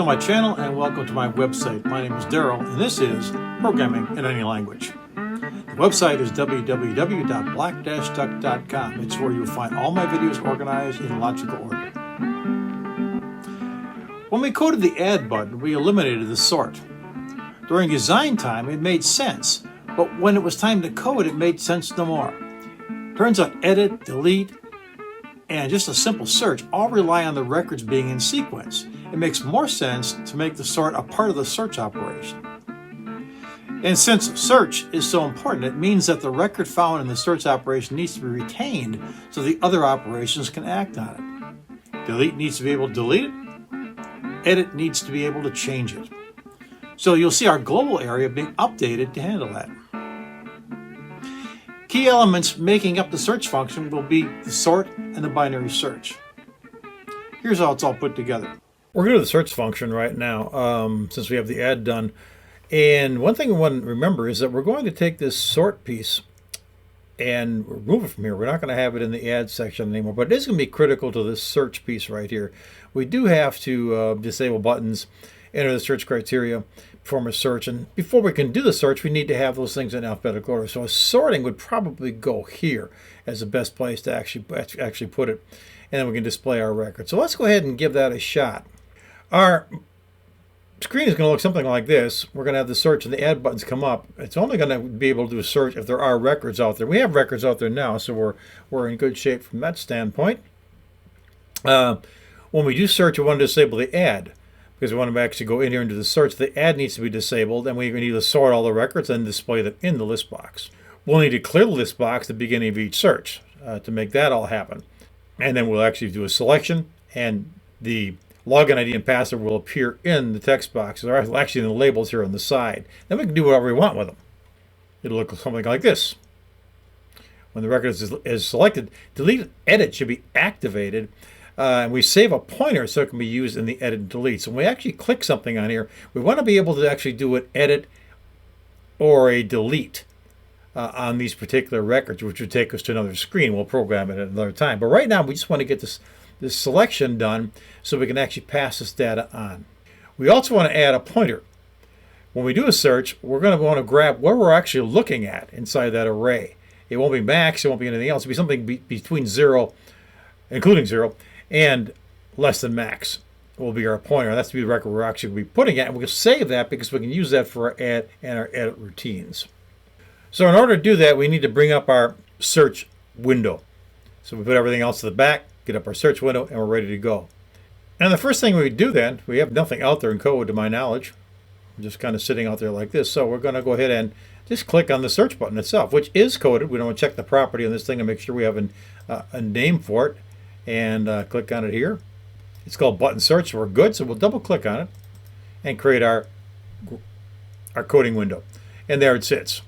to my channel and welcome to my website. My name is Daryl and this is Programming in Any Language. The website is www.black-duck.com. It's where you'll find all my videos organized in logical order. When we coded the add button, we eliminated the sort. During design time, it made sense, but when it was time to code, it made sense no more. Turns out edit, delete, and just a simple search all rely on the records being in sequence. It makes more sense to make the sort a part of the search operation. And since search is so important, it means that the record found in the search operation needs to be retained so the other operations can act on it. Delete needs to be able to delete it. Edit needs to be able to change it. So you'll see our global area being updated to handle that. Key elements making up the search function will be the sort and the binary search. Here's how it's all put together. We're going to do the search function right now since we have the add done. And one thing we want to remember is that we're going to take this sort piece and remove it from here. We're not going to have it in the add section anymore, but it is going to be critical to this search piece right here. We do have to disable buttons, enter the search criteria, perform a search, and before we can do the search, we need to have those things in alphabetical order. So sorting would probably go here as the best place to actually put it, and then we can display our record. So let's go ahead and give that a shot. Our screen is going to look something like this. We're going to have the search and the add buttons come up. It's only going to be able to do a search if there are records out there. We have records out there now, so we're in good shape from that standpoint. When we do search, we want to disable the add, because we want to actually go in here and do the search. The add needs to be disabled, and we need to sort all the records and display them in the list box. We'll need to clear the list box at the beginning of each search to make that all happen. And then we'll actually do a selection, and the login ID and password will appear in the text box. They're actually in the labels here on the side. Then we can do whatever we want with them. It'll look something like this. When the record is selected, delete edit should be activated. And we save a pointer so it can be used in the edit and delete. So when we actually click something on here, we want to be able to actually do an edit or a delete on these particular records, which would take us to another screen. We'll program it at another time. But right now, we just want to get this selection done so we can actually pass this data on. We also want to add a pointer. When we do a search, we're going to want to grab where we're actually looking at inside that array. It won't be max, it won't be anything else. It'll be something between 0, including 0, and less than max will be our pointer. That's the record we're actually going to be putting at, and we'll save that because we can use that for our add and our edit routines. So in order to do that, we need to bring up our search window. So we put everything else to the back, get up our search window, and we're ready to go. And the first thing we do then, we have nothing out there in code to my knowledge. I'm just kind of sitting out there like this. So we're going to go ahead and just click on the search button itself, which is coded. We don't want to check the property on this thing and make sure we have a name for it. And click on it here. It's called button search, so we're good. So we'll double click on it and create our coding window. And there it sits.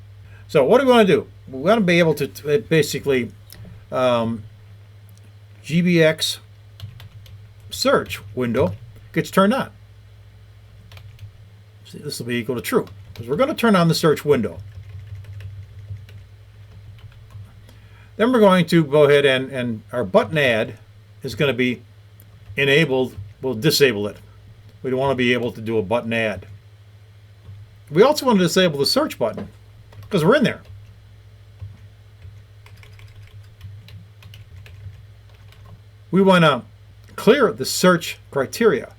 So what do we want to do? We want to be able to basically GBX search window gets turned on. See, this will be equal to true because we're going to turn on the search window. Then we're going to go ahead and our button add is going to be enabled. We'll disable it. We don't want to be able to do a button add. We also want to disable the search button because we're in there. We want to clear the search criteria.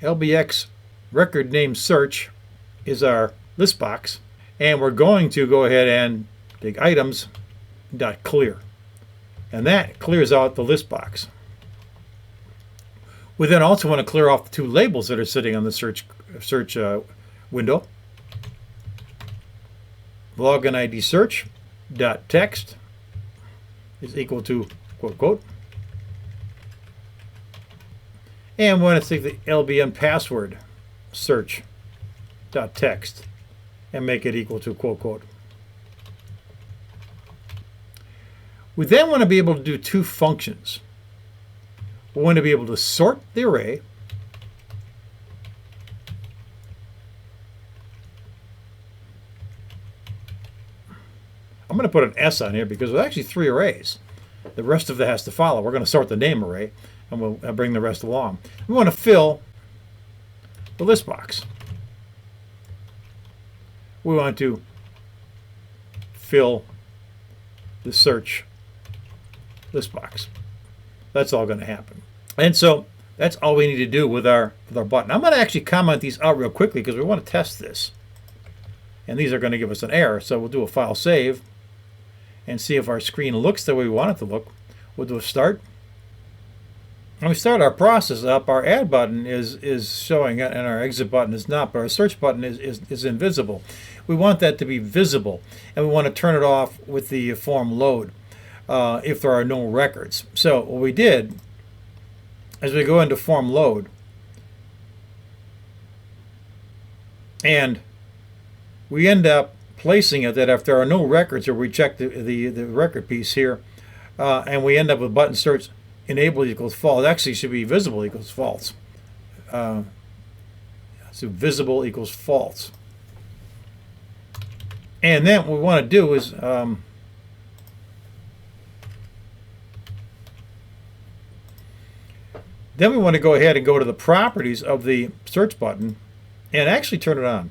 LBX record name search is our list box, and we're going to go ahead and take items dot clear, and that clears out the list box. We then also want to clear off the two labels that are sitting on the search window. Login ID search dot text is equal to quote quote, and we want to take the LBN password search dot text and make it equal to quote quote. We then want to be able to do two functions. We want to be able to sort the array I'm going to put an S on here because there's actually 3 arrays. The rest of that has to follow. We're going to sort the name array, and we'll bring the rest along. We want to fill the list box. We want to fill the search list box. That's all going to happen. And so that's all we need to do with our button. I'm going to actually comment these out real quickly because we want to test this. And these are going to give us an error. So we'll do a file save and see if our screen looks the way we want it to look. We'll do a start. When we start our process up, our add button is showing and our exit button is not, but our search button is invisible. We want that to be visible, and we want to turn it off with the form load if there are no records. So what we did, as we go into form load, and we end up placing it that if there are no records, or we check the record piece here, and we end up with button search enable equals false. Actually, it should be visible equals false. So visible equals false. And then what we want to do is then we want to go ahead and go to the properties of the search button and actually turn it on.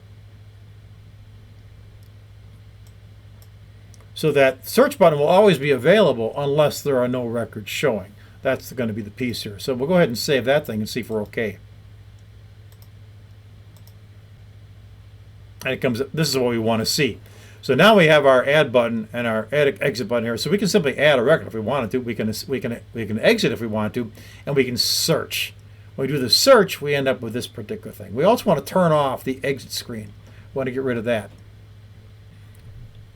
So that search button will always be available unless there are no records showing. That's going to be the piece here. So we'll go ahead and save that thing and see if we're okay. And it comes. This is what we want to see. So now we have our add button and our add exit button here. So we can simply add a record if we wanted to. We can exit if we want to, and we can search. When we do the search, we end up with this particular thing. We also want to turn off the exit screen. We want to get rid of that.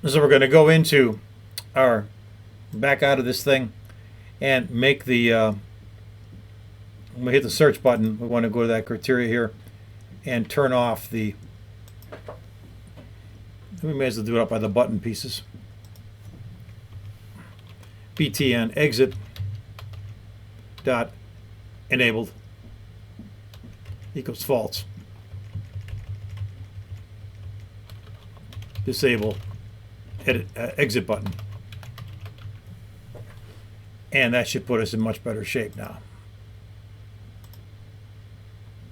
So we're going to go into our back out of this thing and make the when we hit the search button, we want to go to that criteria here and turn off the, we may as well do it up by the button pieces. btn exit dot enabled equals false. Disable edit exit button. And that should put us in much better shape now.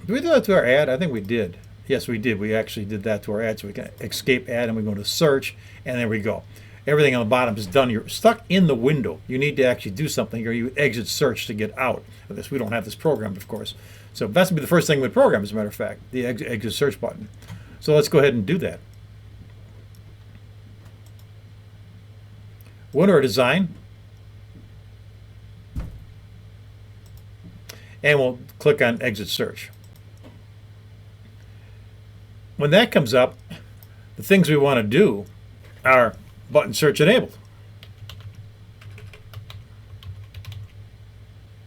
Did we do that to our ad? I think we did. Yes, we did. We actually did that to our ad. So we can escape ad and we go to search, and there we go. Everything on the bottom is done. You're stuck in the window. You need to actually do something, or you exit search to get out of this. We don't have this programmed, of course. So that's going to be the first thing we program, as a matter of fact, the exit search button. So let's go ahead and do that. Go into our design. And we'll click on exit search. When that comes up, the things we want to do are button search enabled.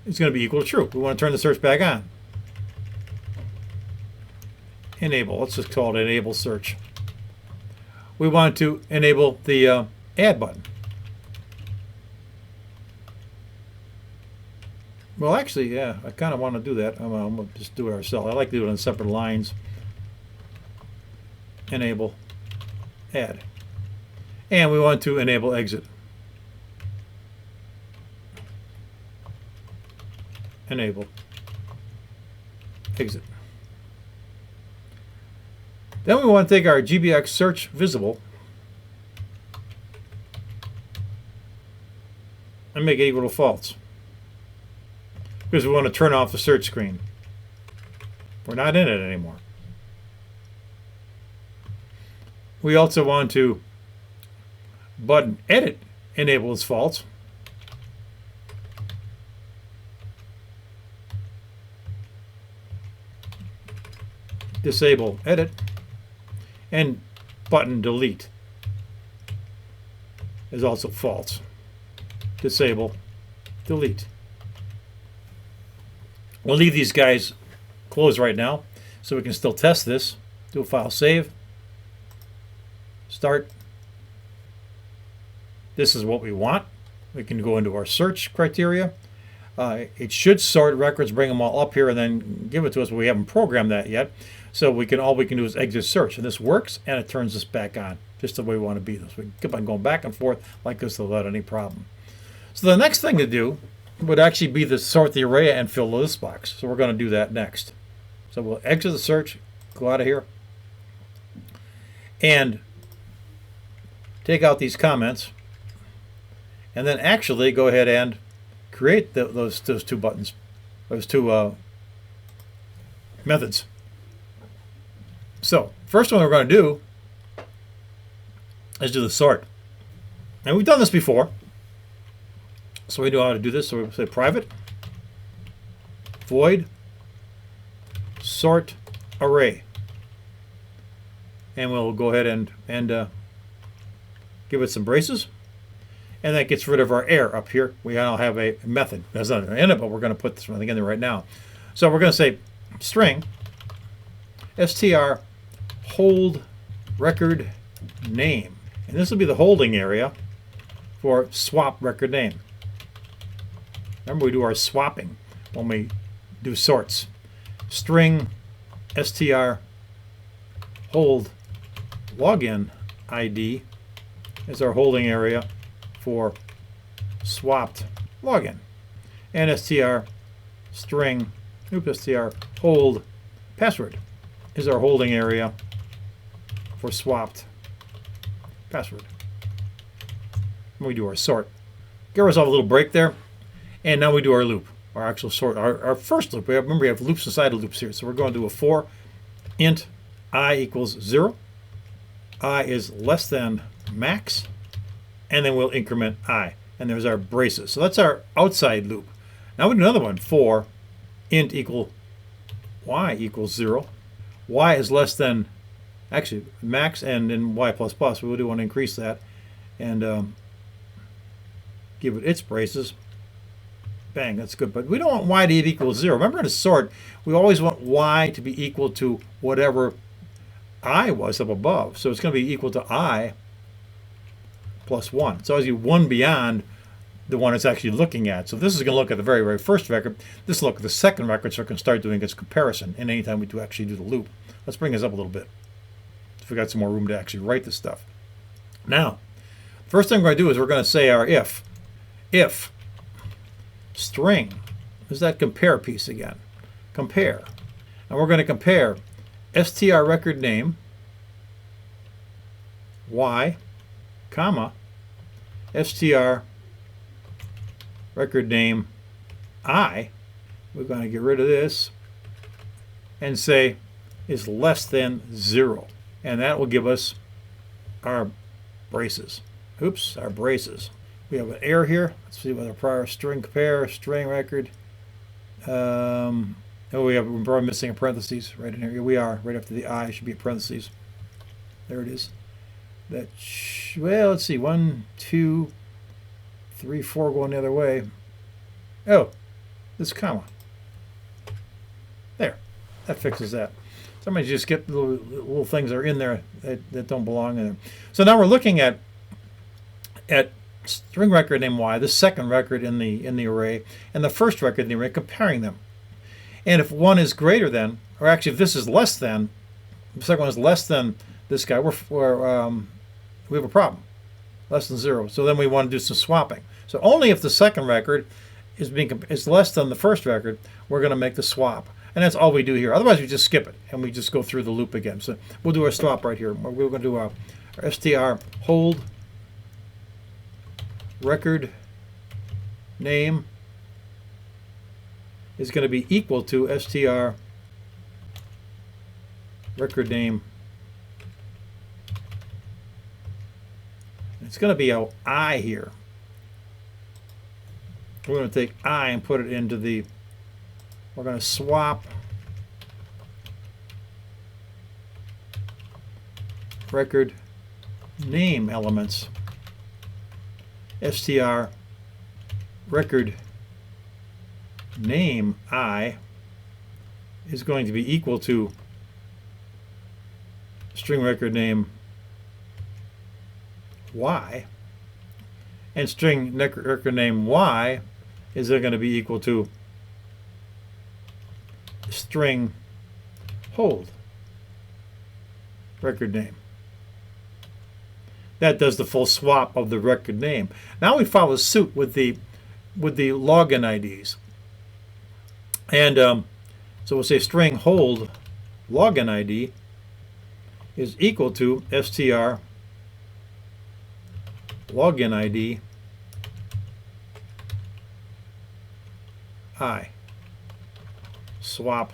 It's going to be equal to true. We want to turn the search back on. Enable. Let's just call it enable search. We want to enable the add button. Well, actually, yeah, I kind of want to do that. I'm going to just do it ourselves. I like to do it on separate lines. Enable, add. And we want to enable exit. Enable, exit. Then we want to take our GBX search visible and make it equal to false. Because we want to turn off the search screen. We're not in it anymore. We also want to button edit enable as false. Disable edit, and button delete is also false. Disable delete. We'll leave these guys closed right now so we can still test this. Do a file save. Start. This is what we want. We can go into our search criteria. It should sort records, bring them all up here, and then give it to us, but we haven't programmed that yet. So all we can do is exit search, and this works, and it turns us back on, just the way we want to be. So we can keep on going back and forth like this without any problem. So the next thing to do would actually be to sort the array and fill the list box. So we're going to do that next. So So we'll exit the search, go out of here, and take out these comments, and then actually go ahead and create those two buttons, those two methods. So first one we're going to do is do the sort. And we've done this before, so we know how to do this. So we say private void sort array, and we'll go ahead and give it some braces, and that gets rid of our error up here. We now have a method. That's not in it, but we're going to put this one in there right now. So we're going to say string str hold record name, and this will be the holding area for swap record name. Remember, we do our swapping when we do sorts. String str hold login ID is our holding area for swapped login, and str hold password is our holding area for swapped password. We do our sort. Give ourselves a little break there, and now we do our loop, our actual sort, our first loop. Remember, we have loops inside of loops here, so we're going to do a for int I equals 0. I is less than max, and then we'll increment I, and there's our braces. So that's our outside loop. Now we do another one for int equal y equals 0. Y is less than, actually, max and then y plus plus. We do want to increase that and give it its braces. Bang, that's good. But we don't want y to equal 0. Remember, in a sort, we always want y to be equal to whatever I was up above. So it's going to be equal to I plus 1. It's always one beyond the one it's actually looking at. So this is going to look at the very, very first record. This will look at the second record, so it can start doing its comparison. And anytime we do actually do the loop. Let's bring this up a little bit, if we got some more room to actually write this stuff. Now, first thing we're going to do is we're going to say our if string, is that compare piece again, compare, and we're going to compare str record name y, comma, str record name I. We're going to get rid of this and say is less than 0, and that will give us our braces. Oops, our braces. We have an error here. Let's see what our prior string compare, string record. Oh, we're probably missing a parentheses right in here. Here we are, right after the I should be a parentheses. There it is. Well, let's see, 1, 2, 3, 4 going the other way. Oh, this comma. There, that fixes that. Sometimes you just get little things that are in there that don't belong in there. So now we're looking at string record name y, the second record in the array, and the first record in the array, comparing them. And if one is greater than, or actually if this is less than, the second one is less than this guy, we have a problem, less than 0. So then we want to do some swapping. So only if the second record is less than the first record, we're going to make the swap. And that's all we do here. Otherwise, we just skip it, and we just go through the loop again. So we'll do our swap right here. We're going to do our str hold record name is going to be equal to str record name. It's going to be a I here. We're going to take I and put it into the, we're going to swap record name elements. str record name I is going to be equal to string record name y, and string record name y is going to be equal to string hold record name. That does the full swap of the record name. Now we follow suit with the login IDs. And So we'll say string hold login ID is equal to str login ID I. Swap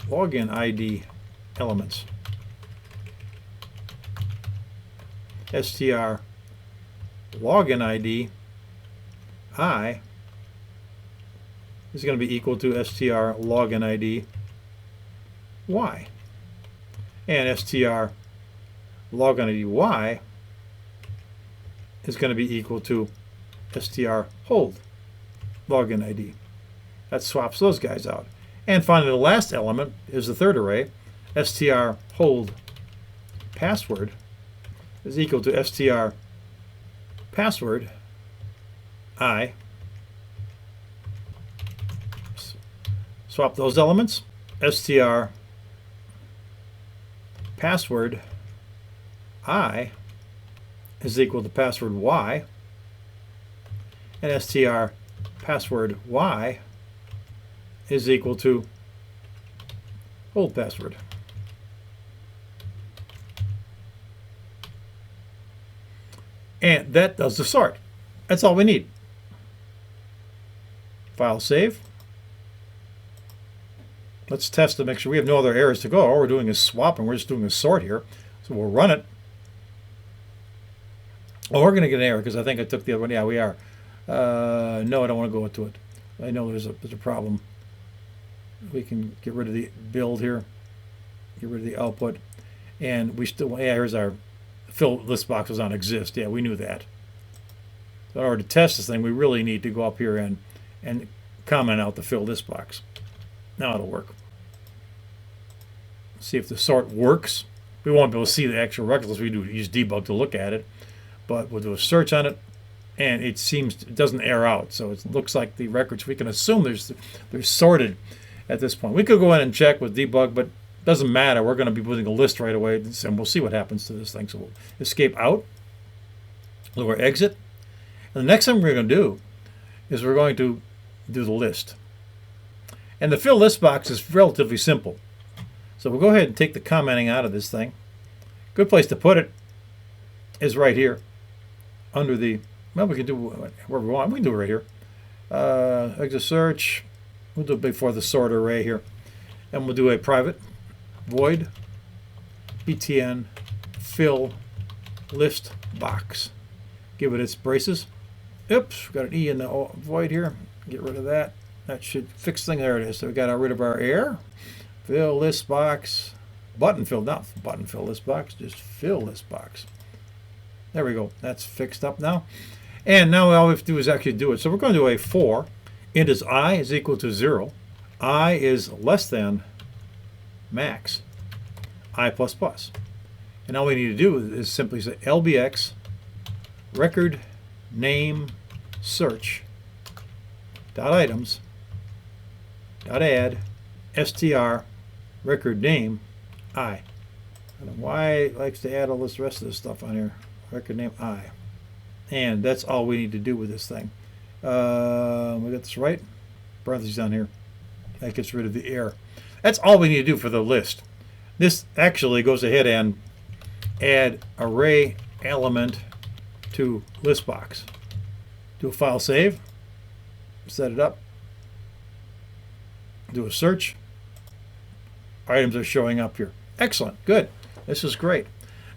login ID elements. str login ID I is going to be equal to str login ID Y. And str login ID Y is going to be equal to str hold login ID. That swaps those guys out. And finally, the last element is the third array. str hold password is equal to str password I. Swap those elements. str password I is equal to password Y. And str password Y is equal to hold password. And that does the sort. That's all we need. File save. Let's test to make sure we have no other errors to go. All we're doing is swapping. We're just doing a sort here. So we'll run it. Oh, we're going to get an error because I think I took the other one. Yeah, we are. No, I don't want to go into it. I know there's a problem. We can get rid of the build here. Get rid of the output. And we still, yeah, here's our fill list box does not exist. Yeah, we knew that. So in order to test this thing, we really need to go up here and comment out the fill list box. Now it'll work. See if the sort works. We won't be able to see the actual record unless we use debug to look at it. But we'll do a search on it, and it doesn't error out. So it looks like the records, we can assume they're sorted at this point. We could go in and check with debug, but it doesn't matter. We're going to be putting a list right away, and we'll see what happens to this thing. So we'll escape out, lower exit. And the next thing we're going to do is we're going to do the list. And the fill list box is relatively simple. So we'll go ahead and take the commenting out of this thing. Good place to put it is right here under the, well, we can do wherever we want. We can do it right here. Exit search. We'll do it before the sort array here. And we'll do a private void btn fill list box. Give it its braces. Oops, got an E in the void here. Get rid of that. That should fix things. There it is. So we got rid of our error. Fill list box. Button fill, not button fill list box, just fill list box. There we go. That's fixed up now. And now all we have to do is actually do it. So we're going to do a for. Int is I is equal to 0. I is less than max. I plus plus. And all we need to do is simply say lbx record name search dot items dot add str record name I. I don't know why it likes to add all this rest of this stuff on here. Record name I. And that's all we need to do with this thing. We got this right. Parentheses on here. That gets rid of the error. That's all we need to do for the list. This actually goes ahead and add array element to list box. Do a file save. Set it up. Do a search. Items are showing up here. Excellent. Good. This is great.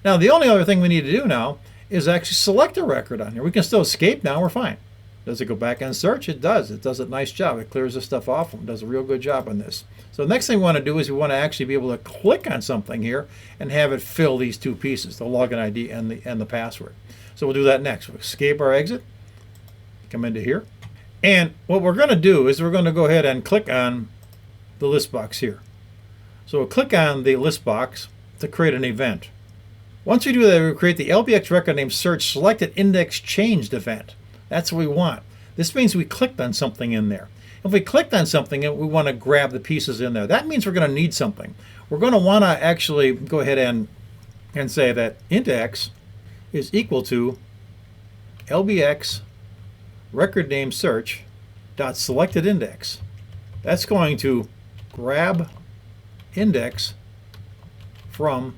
Now, the only other thing we need to do now is actually select a record on here. We can still escape now. We're fine. Does it go back and search? It does. It does a nice job. It clears this stuff off and does a real good job on this. So the next thing we want to do is we want to actually be able to click on something here and have it fill these two pieces, the login ID and the password. So we'll do that next. We'll escape our exit. Come into here. And what we're going to do is we're going to go ahead and click on the list box here. So we'll click on the list box to create an event. Once we do that, we'll create the LBX record name search selected index changed event. That's what we want. This means we clicked on something in there. If we clicked on something, we want to grab the pieces in there. That means we're going to need something. We're going to want to actually go ahead and say that index is equal to LBX record name search dot selected index That's going to grab index from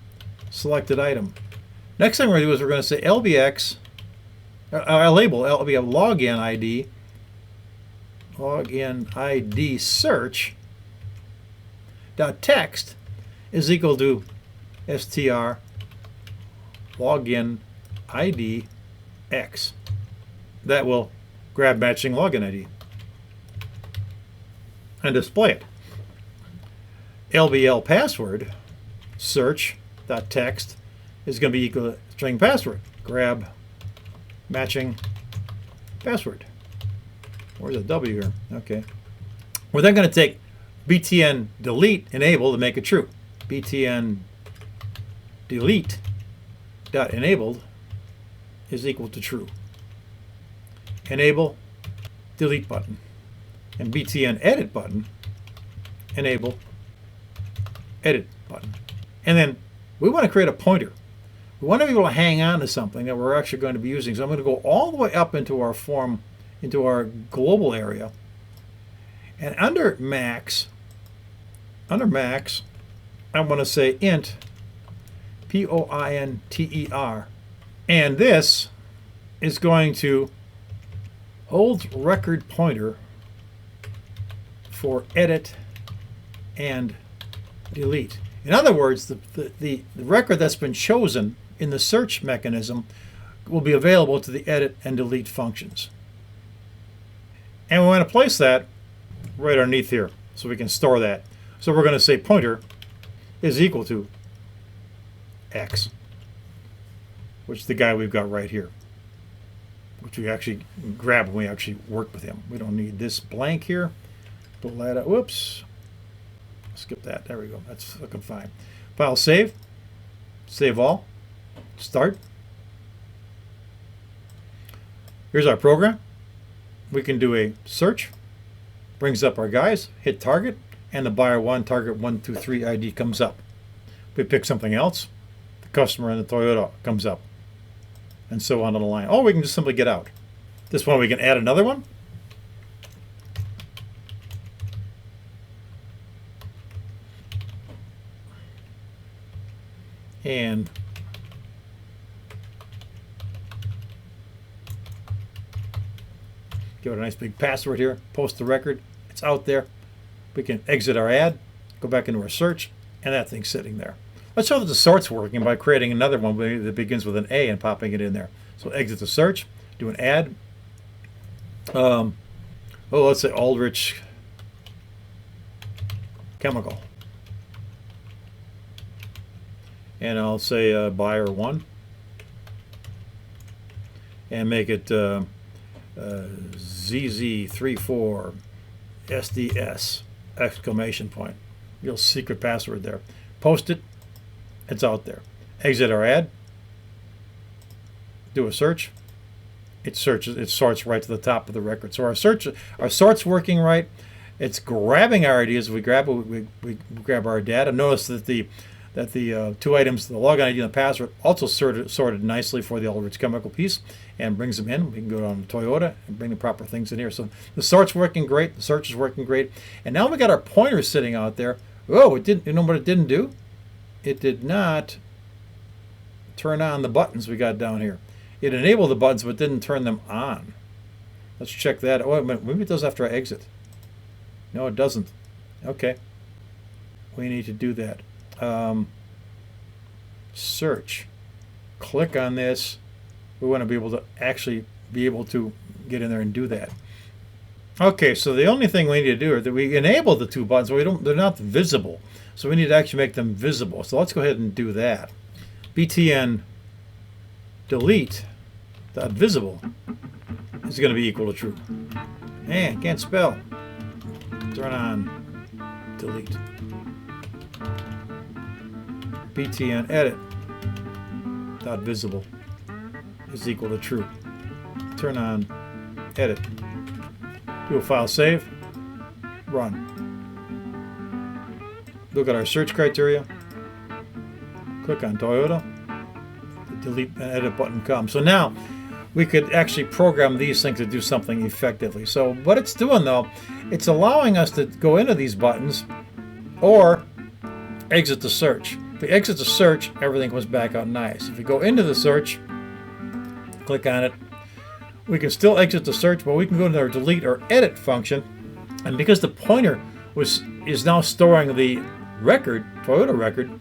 selected item. Next thing we're going to do is we're going to say LBX, label LBX login ID search dot text is equal to str login ID X. That will grab matching login ID and display it. LBL password search dot text is going to be equal to string password. Grab matching password. Where's the W here? Okay. We're then going to take btn delete enable to make it true. Btn delete dot enabled is equal to true. Enable delete button. And btn edit button enable edit button. And then we want to create a pointer. We want to be able to hang on to something that we're actually going to be using. So I'm going to go all the way up into our form, into our global area. And under max, I want to say int pointer. And this is going to hold record pointer for edit and delete. In other words, the record that's been chosen in the search mechanism will be available to the edit and delete functions. And we want to place that right underneath here so we can store that. So we're going to say pointer is equal to X, which is the guy we've got right here, which we actually grabbed when we actually worked with him. We don't need this blank here. Pull that out. Whoops. Skip that. There we go. That's looking fine. File save. Save all. Start. Here's our program. We can do a search. Brings up our guys. Hit target. And the buyer 1, target 123 ID comes up. We pick something else. The customer and the Toyota comes up. And so on the line. Or we can just simply get out. This one we can add another one. And give it a nice big password here. Post the record. It's out there. We can exit our ad, go back into our search, and that thing's sitting there. Let's show that the sort's working by creating another one that begins with an A and popping it in there. So exit the search, do an ad. Let's say Aldrich Chemical. And I'll say buyer 1. And make it ZZ34 SDS exclamation point. Real secret password there. Post it. It's out there. Exit our ad. Do a search. It searches. It sorts right to the top of the record. So our sort's working right. It's grabbing our ideas. We grab our data. Notice that the two items, the login ID and the password, also sorted nicely for the Aldrich Chemical piece and brings them in. We can go down to Toyota and bring the proper things in here. So the sort's working great. The search is working great. And now we got our pointer sitting out there. Oh, it didn't. You know what it didn't do? It did not turn on the buttons we got down here. It enabled the buttons but didn't turn them on. Let's check that. Oh, maybe it does after I exit. No, it doesn't. Okay. We need to do that. Search. Click on this. We want to be able to actually be able to get in there and do that. Okay, so the only thing we need to do is that we enable the two buttons, but they're not visible. So we need to actually make them visible. So let's go ahead and do that. btn delete dot visible is going to be equal to true. Man, can't spell. Turn on delete. btn edit dot visible is equal to true. Turn on edit. Do a file save. Run. Look at our search criteria. Click on Toyota. The delete and edit button comes. So now we could actually program these things to do something effectively. So what it's doing though, it's allowing us to go into these buttons or exit the search. If we exit the search, everything comes back out nice. If we go into the search, click on it, we can still exit the search, but we can go to our delete or edit function. And because the pointer is now storing the record, Toyota record,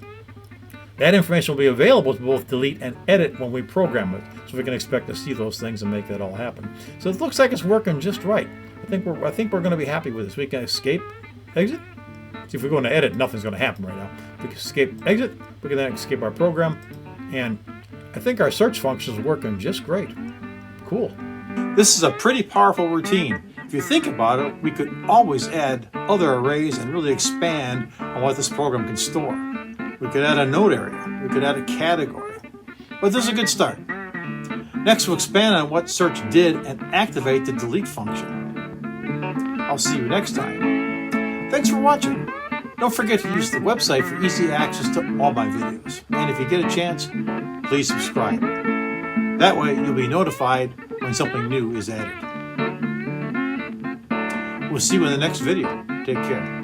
that information will be available to both delete and edit when we program it. So we can expect to see those things and make that all happen. So it looks like it's working just right. I think we're going to be happy with this. We can escape, exit. See, if we go into edit, nothing's going to happen right now. If we can escape, exit, we can then escape our program. And I think our search function is working just great. Cool. This is a pretty powerful routine. If you think about it, we could always add other arrays and really expand on what this program can store. We could add a node area. We could add a category. But this is a good start. Next, we'll expand on what search did and activate the delete function. I'll see you next time. Thanks for watching. Don't forget to use the website for easy access to all my videos. And if you get a chance, please subscribe. That way, you'll be notified when something new is added. We'll see you in the next video. Take care.